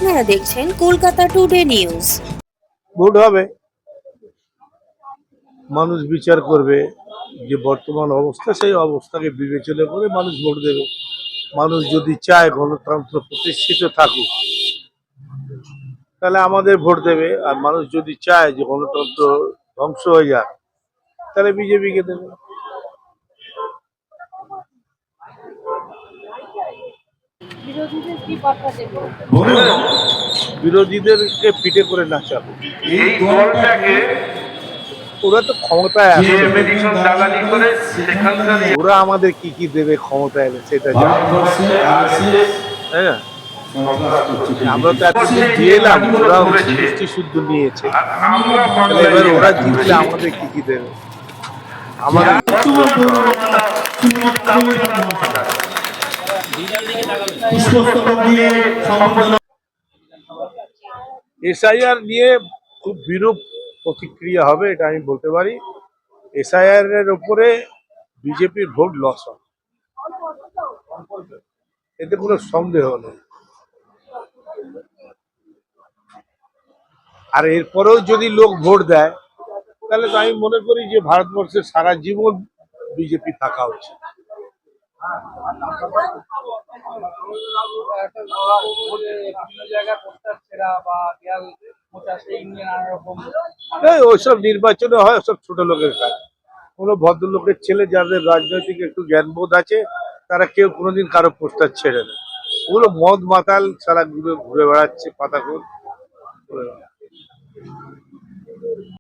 আপনারা দেখছেন Kolkata today news. Vote হবে, মানুষ বিচার করবে যে বর্তমান অবস্থা, সেই অবস্থাকে বিবেচনা করে মানুষ ভোট দেবে। মানুষ যদি চায় গণতন্ত্র প্রতিষ্ঠিত থাকুক, তাহলে আমাদের ভোট দেবে। আর মানুষ যদি চায় যে গণতন্ত্র ধ্বংস হয়ে যাক, তাহলে বিজেপিকে দেবে। বিরোধীদেরকে পিঠে করে নাচাবে। এই দলটাকে ওরা তো ক্ষমতায় যে আছে, মেডিসিন দালালি করে সেখানকার ওরা আমাদের কি কি দেবে ক্ষমতায় এলে সেটা জানে, ভারতবর্ষে আরএসএস তাই না? সন্ত্রাস করছে। আমরা তো এতদিন দিয়ে এলাম, ওরা মিষ্টি শুদ্ধ নিয়েছে। আমরা তাহলে এবার ওরা জিতলে আমাদের কি কি দেবে? আমাদের এসআইআর নিয়ে খুব বিরূপ প্রতিক্রিয়া হবে, এটা আমি বলতে পারি। এসআইআর এর উপরে বিজেপির ভোট লস হবে, এতে কোনো সন্দেহ নেই। আর এরপরেও যদি লোক ভোট দেয়, তাহলে তো আমি মনে করি যে ভারতবর্ষের সারা জীবন বিজেপি থাকা উচিত। ওইসব নির্বাচনে হয়, সব ছোট লোকের কাজ। কোনো ভদ্রলোকের ছেলে যাদের রাজনৈতিক একটু জ্ঞানবোধ আছে, তারা কেউ কোনোদিন কারো পোস্টার ছেড়ে না। ওগুলো মদ মাতাল সারা ঘুরে ঘুরে বেড়াচ্ছে পাতা করে।